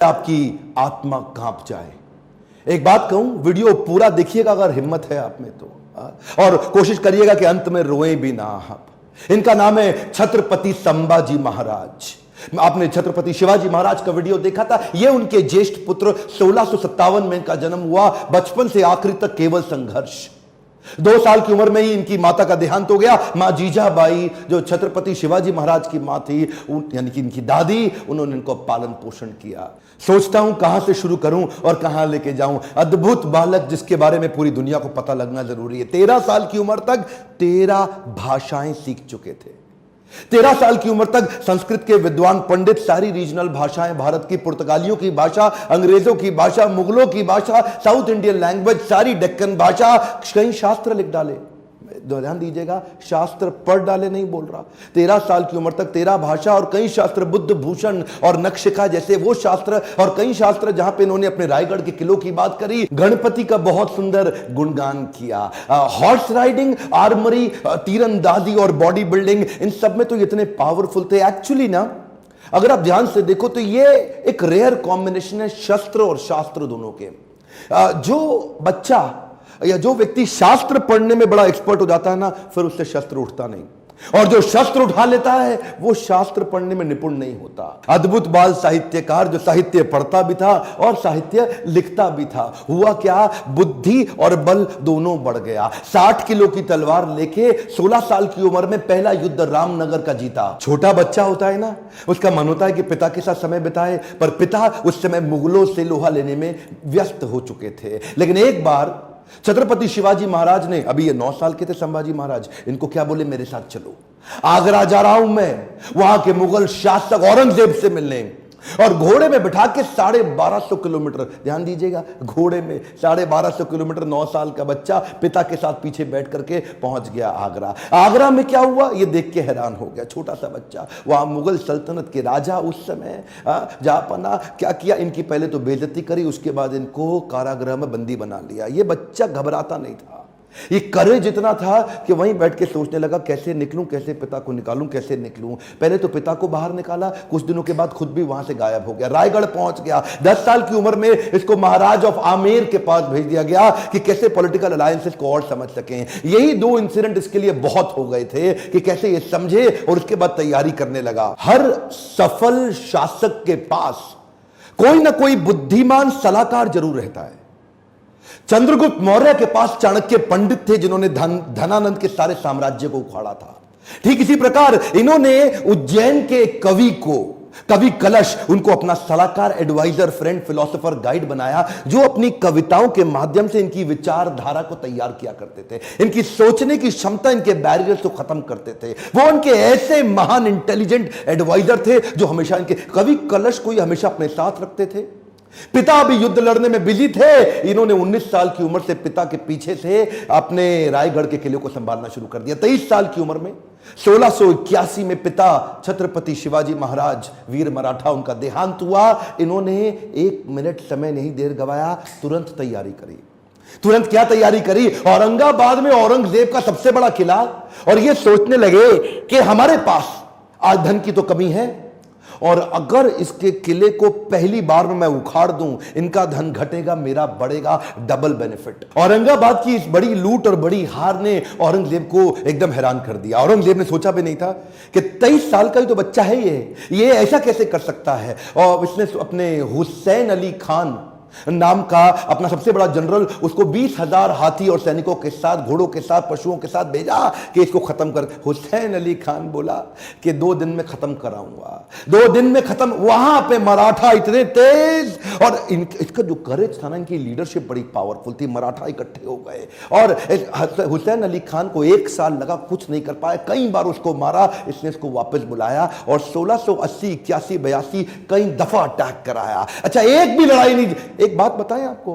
आपकी आत्मा कांप जाए। एक बात कहूं, वीडियो पूरा देखिएगा अगर हिम्मत है आप में तो, और कोशिश करिएगा कि अंत में रोएं भी ना आप। इनका नाम है छत्रपति संभाजी महाराज। आपने छत्रपति शिवाजी महाराज का वीडियो देखा था। यह उनके ज्येष्ठ पुत्र 1657 में इनका जन्म हुआ। बचपन से आखिरी तक केवल संघर्ष। 2 साल की उम्र में ही इनकी माता का देहांत हो गया। मां जीजाबाई जो छत्रपति शिवाजी महाराज की मां थी, यानी कि इनकी दादी, उन्होंने इनको पालन पोषण किया। सोचता हूं कहां से शुरू करूं और कहां लेके जाऊं। अद्भुत बालक जिसके बारे में पूरी दुनिया को पता लगना जरूरी है। 13 साल की उम्र तक 13 भाषाएं सीख चुके थे। 13 साल की उम्र तक संस्कृत के विद्वान पंडित सारी रीजनल भाषाएं, भारत की पुर्तगालियों की भाषा, अंग्रेजों की भाषा, मुगलों की भाषा, साउथ इंडियन लैंग्वेज, सारी डेक्कन भाषा, कई शास्त्र लिख डाले। ध्यान दीजिएगा, शास्त्र पढ़ डाले नहीं बोल रहा। 13 साल की उम्र तक 13 भाषा और कई शास्त्र, बुद्ध भूषण और नखशिखा जैसे वो शास्त्र, और कई शास्त्र जहां पे इन्होंने अपने रायगढ़ के किलों की बात करी, गणपति का बहुत सुंदर गुणगान किया। हॉर्स राइडिंग, आर्मरी, तीरंदाजी और बॉडी बिल्डिंग, इन सब में तो इतने पावरफुल थे। एक्चुअली ना, अगर आप ध्यान से देखो तो ये एक रेयर कॉम्बिनेशन है शस्त्र और शास्त्र दोनों के। जो बच्चा या जो व्यक्ति शास्त्र पढ़ने में बड़ा एक्सपर्ट हो जाता है ना, फिर उससे शस्त्र उठता नहीं, और जो शस्त्र उठा लेता है वो शास्त्र पढ़ने में निपुण नहीं होता। अद्भुत बाल साहित्यकार जो साहित्य पढ़ता भी था और साहित्य लिखता भी था। हुआ क्या, बुद्धि और बल दोनों बढ़ गया। 60 किलो की तलवार लेके 16 साल की उम्र में पहला युद्ध रामनगर का जीता। छोटा बच्चा होता है ना, उसका मन होता है कि पिता के साथ समय बिताए, पर पिता उस समय मुगलों से लोहा लेने में व्यस्त हो चुके थे। लेकिन एक बार छत्रपति शिवाजी महाराज ने, अभी ये 9 साल के थे संभाजी महाराज, इनको क्या बोले, मेरे साथ चलो, आगरा जा रहा हूं मैं वहां के मुगल शासक औरंगजेब से मिलने। और घोड़े में बिठा के 1250 किलोमीटर, ध्यान दीजिएगा, घोड़े में 1250 किलोमीटर 9 साल का बच्चा पिता के साथ पीछे बैठ करके पहुंच गया आगरा। आगरा में क्या हुआ ये देख के हैरान हो गया, छोटा सा बच्चा। वहां मुगल सल्तनत के राजा उस समय जापना क्या किया, इनकी पहले तो बेइज्जती करी, उसके बाद इनको कारागृह में बंदी बना लिया। ये बच्चा घबराता नहीं था, ये करेज इतना था कि वहीं बैठ के सोचने लगा कैसे निकलूं, कैसे पिता को निकालूं, कैसे निकलूं। पहले तो पिता को बाहर निकाला, कुछ दिनों के बाद खुद भी वहां से गायब हो गया, रायगढ़ पहुंच गया। 10 साल की उम्र में इसको महाराज ऑफ आमेर के पास भेज दिया गया कि कैसे पॉलिटिकल अलायंसेस को और समझ सकें। यही 2 इंसिडेंट इसके लिए बहुत हो गए थे कि कैसे ये समझे, और उसके बाद तैयारी करने लगा। हर सफल शासक के पास कोई ना कोई बुद्धिमान सलाहकार जरूर रहता है। चंद्रगुप्त मौर्य के पास चाणक्य पंडित थे जिन्होंने धनानंद के सारे साम्राज्य को उखाड़ा था। ठीक इसी प्रकार इन्होंने उज्जैन के कवि कलश, उनको अपना सलाहकार, एडवाइजर, फ्रेंड, फिलोसोफर, गाइड बनाया, जो अपनी कविताओं के माध्यम से इनकी विचारधारा को तैयार किया करते थे, इनकी सोचने की क्षमता, इनके बैरियर्स को खत्म करते थे। वो उनके ऐसे महान इंटेलिजेंट एडवाइजर थे जो हमेशा इनके, कवि कलश को ये हमेशा अपने साथ रखते थे। पिता अभी युद्ध लड़ने में बिजी थे, इन्होंने 19 साल की उम्र से पिता के पीछे से अपने रायगढ़ के किले को संभालना शुरू कर दिया। 23 साल की उम्र में 1681 में पिता छत्रपति शिवाजी महाराज वीर मराठा, उनका देहांत हुआ। इन्होंने 1 मिनट समय नहीं देर गवाया, तुरंत तैयारी करी। तुरंत क्या तैयारी करी, औरंगाबाद में औरंगजेब का सबसे बड़ा किला, और ये सोचने लगे कि हमारे पास आज धन की तो कमी है, और अगर इसके किले को पहली बार में मैं उखाड़ दूं, इनका धन घटेगा, मेरा बढ़ेगा, डबल बेनिफिट। औरंगाबाद की इस बड़ी लूट और बड़ी हार ने औरंगजेब को एकदम हैरान कर दिया। औरंगजेब ने सोचा भी नहीं था कि 23 साल का ही तो बच्चा है ये ऐसा कैसे कर सकता है। और इसने अपने हुसैन अली खान नाम का अपना सबसे बड़ा जनरल, उसको 20,000 हाथी और सैनिकों के साथ, घोड़ों के साथ, पशुओं के साथ भेजा कि इसको खत्म कर। हुसैन अली खान बोला कि 2 दिन में खत्म कराऊंगा, 2 दिन में खत्म। वहां पे मराठा इतने तेज, और इसका जो करेज था ना, इनकी लीडरशिप बड़ी पावरफुल थी। मराठा इकट्ठे हो गए और हुसैन अली खान को 1 साल लगा, कुछ नहीं कर पाया, कई बार उसको मारा। इसने इसको वापस बुलाया और 1680, 81, 82 कई दफा अटैक कराया। अच्छा, एक भी लड़ाई नहीं। एक बात बताएं आपको,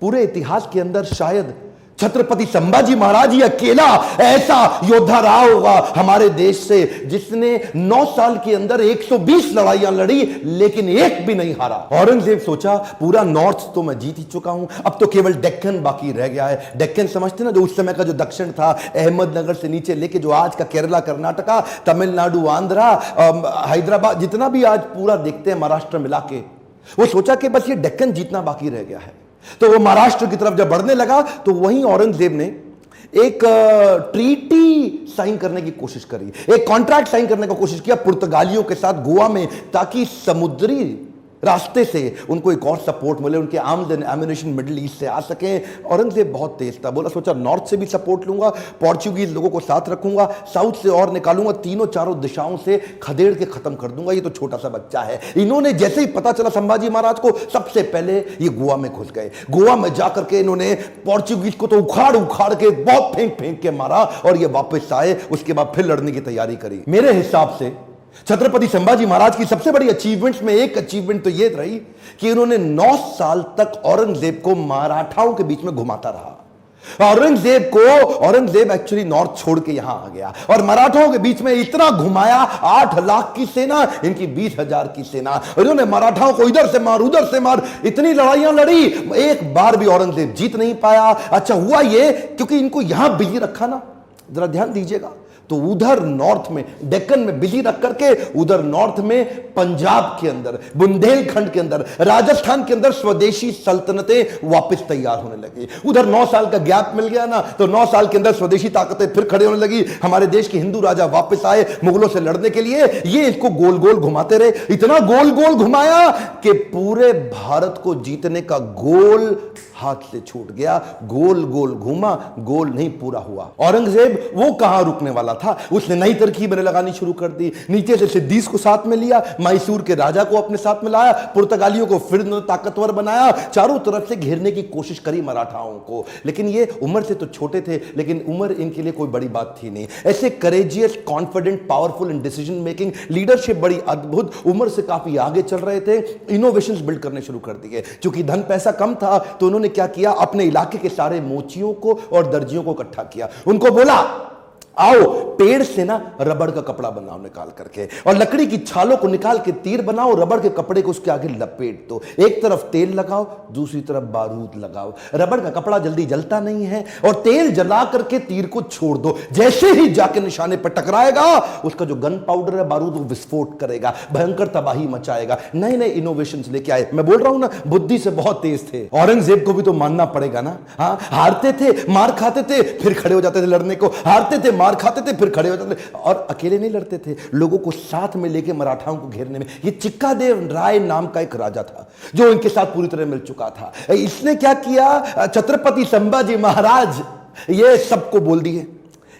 पूरे इतिहास के अंदर शायद छत्रपति संभाजी महाराज ही अकेला ऐसा योद्धा रहा होगा हमारे देश से जिसने 9 साल के अंदर 120 लड़ाइयां लड़ी, लेकिन एक भी नहीं हारा। औरंगजेब सोचा पूरा नॉर्थ तो मैं जीत ही चुका हूं, अब तो केवल डेक्कन बाकी रह गया है। डेक्कन समझते ना, जो उस समय का जो दक्षिण था, अहमदनगर से नीचे लेके जो आज का केरला, कर्नाटका, तमिलनाडु, आंध्रा, हैदराबाद, जितना भी आज पूरा देखते हैं महाराष्ट्र मिला के, वो सोचा कि बस ये डेक्कन जीतना बाकी रह गया है। तो वो महाराष्ट्र की तरफ जब बढ़ने लगा तो वहीं औरंगजेब ने एक ट्रीटी साइन करने की कोशिश करी, एक कॉन्ट्रैक्ट साइन करने की कोशिश किया पुर्तगालियों के साथ गोवा में, ताकि समुद्री रास्ते से उनको एक और सपोर्ट मिले, उनके आमदन एम्युनिशन मिडिल ईस्ट से आ सके। औरंगजेब बहुत तेज था, बोला सोचा नॉर्थ से भी सपोर्ट लूंगा, पोर्चुगीज लोगों को साथ रखूंगा, साउथ से और निकालूंगा, तीनों चारों दिशाओं से खदेड़ के खत्म कर दूंगा, ये तो छोटा सा बच्चा है। इन्होंने जैसे ही पता चला संभाजी महाराज को, सबसे पहले ये गोवा में घुस गए। गोवा में जाकर के इन्होंने पोर्चुगीज को तो उखाड़ उखाड़ के बहुत फेंक फेंक के मारा और ये वापस आए। उसके बाद फिर लड़ने की तैयारी करी। मेरे हिसाब से छत्रपति संभाजी महाराज की सबसे बड़ी अचीवमेंट्स में एक अचीवमेंट तो यह रही कि इन्होंने 9 साल तक औरंगजेब को मराठाओं के बीच में घुमाता रहा। औरंगजेब एक्चुअली नॉर्थ छोड़ के यहां आ गया और मराठाओं के बीच में इतना घुमाया, 8 लाख की सेना, इनकी 20,000 की सेना, इन्होंने मराठाओं को इधर से मार उधर से मार, इतनी लड़ाइयां लड़ी, एक बार भी औरंगजेब जीत नहीं पाया। अच्छा हुआ ये क्योंकि इनको यहां बिजी रखा ना, जरा ध्यान दीजिएगा, तो उधर नॉर्थ में डेक्कन में बिजी रख करके उधर नॉर्थ में पंजाब के अंदर, बुंदेलखंड के अंदर, राजस्थान के अंदर स्वदेशी सल्तनतें वापस तैयार होने लगी। उधर 9 साल का गैप मिल गया ना, तो 9 साल के अंदर स्वदेशी ताकतें फिर खड़े होने लगी। हमारे देश के हिंदू राजा वापस आए मुगलों से लड़ने के लिए। ये इसको गोल गोल घुमाते रहे, इतना गोल गोल घुमाया कि पूरे भारत को जीतने का गोल हाथ से छूट गया। गोल गोल घूमा, गोल नहीं पूरा हुआ। औरंगजेब वो कहां रुकने वाला था, उसने नई तरकीबें लगानी शुरू कर दी। नीचे से सिद्दीस को साथ में लिया, मैसूर के राजा को अपने साथ में लाया, पुर्तगालियों को फिर ताकतवर बनाया, चारों तरफ से घेरने की कोशिश करी मराठाओं को। लेकिन ये उम्र से तो छोटे थे, लेकिन उम्र इनके लिए कोई बड़ी बात थी नहीं। ऐसे courageous, confident, powerful in decision making, leadership बड़ी अद्भुत, उम्र से काफी आगे चल रहे थे, इनोवेशंस बिल्ड करने शुरू कर दिए। क्योंकि धन पैसा कम था तो उन्होंने क्या किया, अपने इलाके के सारे मोचियों को और दर्जियों को इकट्ठा किया। उनको बोला आओ पेड़ से ना रबड़ का कपड़ा बनाओ निकाल करके, और लकड़ी की छालों को निकाल के तीर बनाओ, रबड़ के कपड़े को उसके आगे लपेट दो, एक तरफ तेल लगाओ दूसरी तरफ बारूद लगाओ। रबड़ का कपड़ा जल्दी जलता नहीं है, और तेल जला करके तीर को छोड़ दो, जैसे ही जाके निशाने पर टकराएगा उसका जो गन पाउडर है, बारूद, वो विस्फोट करेगा, भयंकर तबाही मचाएगा। नए नए इनोवेशन लेके आए। मैं बोल रहा हूं ना, बुद्धि से बहुत तेज थे। औरंगजेब को भी तो मानना पड़ेगा ना। हाँ, हारते थे, मार खाते थे, फिर खड़े हो जाते थे लड़ने को, हारते थे, मार खाते थे, फिर खड़े हो जाते थे, और अकेले नहीं लड़ते थे, लोगों को साथ में लेके मराठाओं को घेरने में। ये चिक्कादेव राय नाम का एक राजा था जो इनके साथ पूरी तरह मिल चुका था। इसने क्या किया, छत्रपति संभाजी महाराज ये सबको बोल दिए,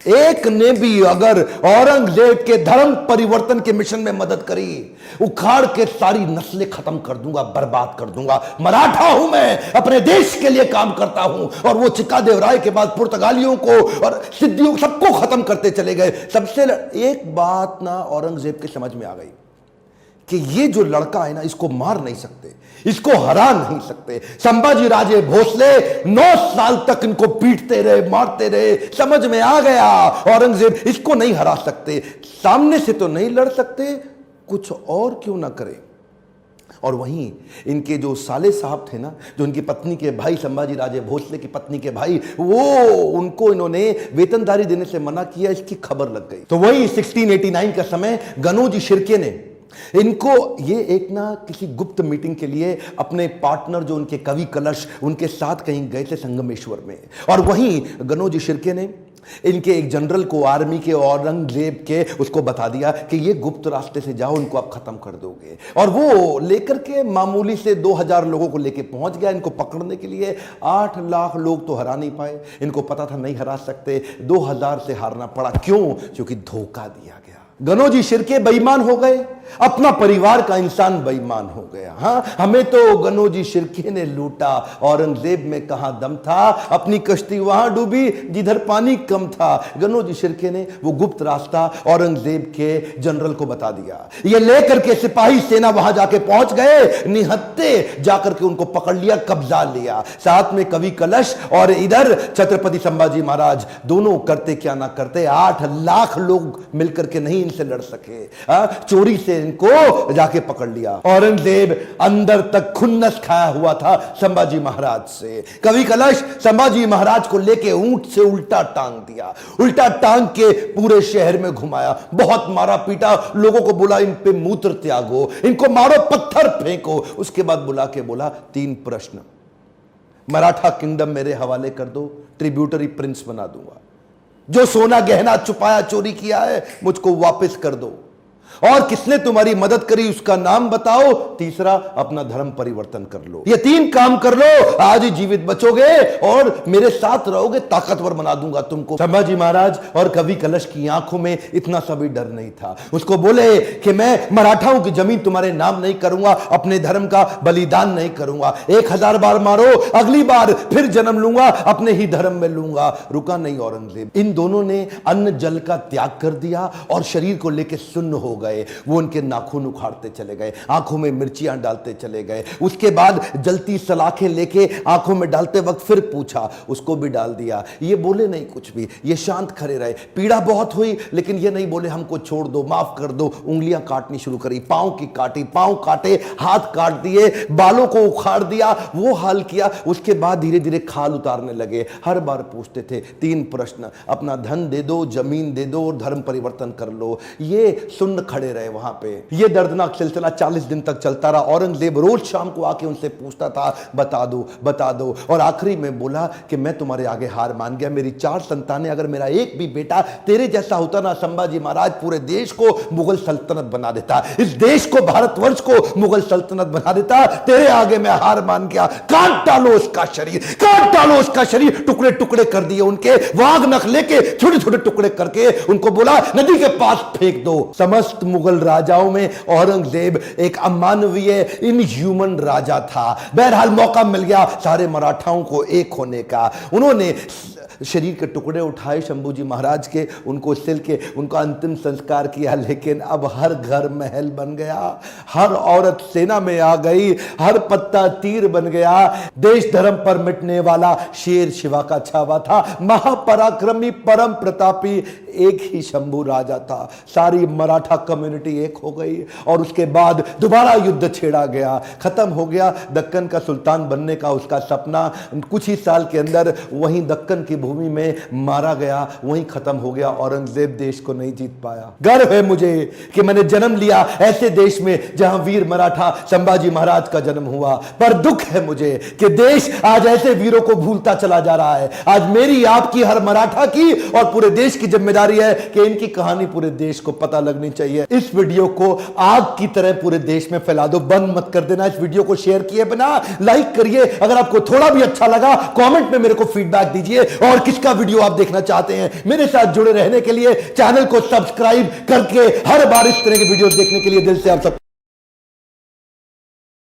एक ने भी अगर औरंगजेब के धर्म परिवर्तन के मिशन में मदद करी, उखाड़ के सारी नस्लें खत्म कर दूंगा, बर्बाद कर दूंगा। मराठा हूं मैं, अपने देश के लिए काम करता हूं। और वो चिक्कादेव राय के बाद पुर्तगालियों को और सिद्धियों सबको खत्म करते चले गए। सबसे एक बात ना औरंगजेब के समझ में आ गई कि ये जो लड़का है ना, इसको मार नहीं सकते, इसको हरा नहीं सकते। संभाजी राजे भोसले 9 साल तक इनको पीटते रहे, मारते रहे। समझ में आ गया औरंगजेब इसको नहीं हरा सकते, सामने से तो नहीं लड़ सकते, कुछ और क्यों ना करें। और वहीं इनके जो साले साहब थे ना, जो इनकी पत्नी के भाई, संभाजी राजे भोसले की पत्नी के भाई, वो उनको इन्होंने वेतनदारी देने से मना किया। इसकी खबर लग गई। तो वही 1689 का समय, गनोजी शिर्के ने इनको ये एक ना किसी गुप्त मीटिंग के लिए अपने पार्टनर जो उनके कवि कलश, उनके साथ कहीं गए थे संगमेश्वर में। और वहीं गनोजी शिर्के ने इनके एक जनरल को, आर्मी के, औरंगजेब के, उसको बता दिया कि ये गुप्त रास्ते से जाओ, इनको आप खत्म कर दोगे। और वो लेकर के मामूली से 2000 लोगों को लेके पहुंच गया इनको पकड़ने के लिए। 8 लाख लोग तो हरा नहीं पाए, इनको पता था नहीं हरा सकते, 2000 से हारना पड़ा। क्यों? क्योंकि धोखा दिया गया। गनोजी शिर्के बेईमान हो गए, अपना परिवार का इंसान बेईमान हो गया। हाँ, हमें तो गनोजी शिर्के ने लूटा, औरंगजेब में कहां दम था, अपनी कश्ती वहां डूबी जिधर पानी कम था। गनोजी शिर्के ने वो गुप्त रास्ता औरंगजेब के जनरल को बता दिया। ये लेकर के सिपाही सेना वहां जाके पहुंच गए, निहत्ते जाकर के उनको पकड़ लिया, कब्जा लिया, साथ में कवि कलश और इधर छत्रपति संभाजी महाराज। दोनों करते क्या ना करते, 8 लाख लोग मिलकर के नहीं इनसे लड़ सके। चोरी से इनको जाके पकड़ लिया। औरंगजेब अंदर तक खुन्नस खाया हुआ था संभाजी महाराज से। कवि कलश संभाजी महाराज को लेके ऊंट से उल्टा टांग दिया, उल्टा टांग के पूरे शहर में घुमाया, बहुत मारा पीटा, लोगों को बोला इन पे मूत्र त्यागो, इनको मारो, पत्थर फेंको। उसके बाद बुला के बोला 3 प्रश्न, मराठा किंगडम मेरे हवाले कर दो, ट्रिब्यूटरी प्रिंस बना दूंगा, जो सोना गहना छुपाया चोरी किया है मुझको वापस कर दो, और किसने तुम्हारी मदद करी उसका नाम बताओ, तीसरा अपना धर्म परिवर्तन कर लो। ये 3 काम कर लो, आज ही जीवित बचोगे और मेरे साथ रहोगे, ताकतवर बना दूंगा तुमको। संभाजी महाराज और कवि कलश की आंखों में इतना सा भी डर नहीं था। उसको बोले कि मैं मराठाओं की जमीन तुम्हारे नाम नहीं करूंगा, अपने धर्म का बलिदान नहीं करूंगा, 1000 बार मारो, अगली बार फिर जन्म लूंगा, अपने ही धर्म में लूंगा। रुका नहीं औरंगजेब। इन दोनों ने अन्न जल का त्याग कर दिया और शरीर को लेकर सुन्न हो गए। वो उनके नाखून उखाड़ते चले गए, आंखों में मिर्चियां डालते चले गए। उसके बाद जलती सलाखें लेके आंखों में डालते वक्त फिर पूछा, उसको भी डाल दिया। ये बोले नहीं कुछ भी, ये शांत खड़े रहे। पीड़ा बहुत हुई लेकिन ये नहीं बोले हमको छोड़ दो, माफ कर दो। उंगलियां काटनी शुरू करी, पांव की काटी, पांव काटे, हाथ काट दिए, बालों को उखाड़ दिया, वो हाल किया। उसके बाद धीरे धीरे खाल उतारने लगे। हर बार पूछते थे 3 प्रश्न, अपना धन दे दो, जमीन दे दो और धर्म परिवर्तन कर लो। ये सुन्न खड़े रहे वहां पे। ये दर्दनाक सिलसिला 40 दिन तक चलता रहा। औरंगजेब रोज शाम को आके उनसे पूछता था, बता दो बता दो, और आखिरी में बोला कि मैं तुम्हारे आगे हार मान गया। मेरी 4 संतानें, अगर मेरा एक भी बेटा तेरे जैसा होता ना संभाजी महाराज, पूरे देश को मुगल सल्तनत बना देता, इस देश को, भारतवर्ष को मुगल सल्तनत बना देता। तेरे आगे मैं हार मान गया। काट डालो उसका शरीर, काट डालो उसका शरीर। टुकड़े टुकड़े कर दिए उनके, वाघ नख लेके छोटे छोटे टुकड़े करके उनको बोला नदी के पास फेंक दो। समस्त मुगल राजाओं में औरंगजेब एक अमानवीय, इनह्यूमन राजा था। बहरहाल मौका मिल गया सारे मराठाओं को एक होने का। उन्होंने शरीर के टुकड़े उठाए शंभूजी महाराज के, उनको सिल के उनका अंतिम संस्कार किया। लेकिन अब हर घर महल बन गया, हर औरत सेना में आ गई, हर पत्ता तीर बन गया। देश धर्म पर मिटने वाला शेर शिवा का छावा था। महापराक्रमी, परम प्रतापी एक ही शंभू राजा था। सारी मराठा कम्युनिटी एक हो गई और उसके बाद दोबारा युद्ध छेड़ा गया। खत्म हो गया दक्कन का सुल्तान बनने का उसका सपना। कुछ ही साल के अंदर वहीं दक्कन की भूमि में मारा गया, वहीं खत्म हो गया। औरंगजेब देश को नहीं जीत पाया। गर्व है मुझे कि मैंने जन्म लिया ऐसे देश में जहां वीर मराठा संभाजी महाराज का जन्म हुआ। पर दुख है मुझे कि देश आज ऐसे वीरों को भूलता चला जा रहा है। आज मेरी, आपकी, हर मराठा की और पूरे देश की जिम्मेदारी है कि इनकी कहानी पूरे देश को पता लगनी चाहिए। इस वीडियो को आग की तरह पूरे देश में फैला दो, बंद मत कर देना। इस वीडियो को शेयर किए बिना लाइक करिए। अगर आपको थोड़ा भी अच्छा लगा कमेंट में मेरे को फीडबैक दीजिए। और किसका वीडियो आप देखना चाहते हैं। मेरे साथ जुड़े रहने के लिए चैनल को सब्सक्राइब करके हर बार इस तरह के वीडियो देखने के लिए दिल से आप सब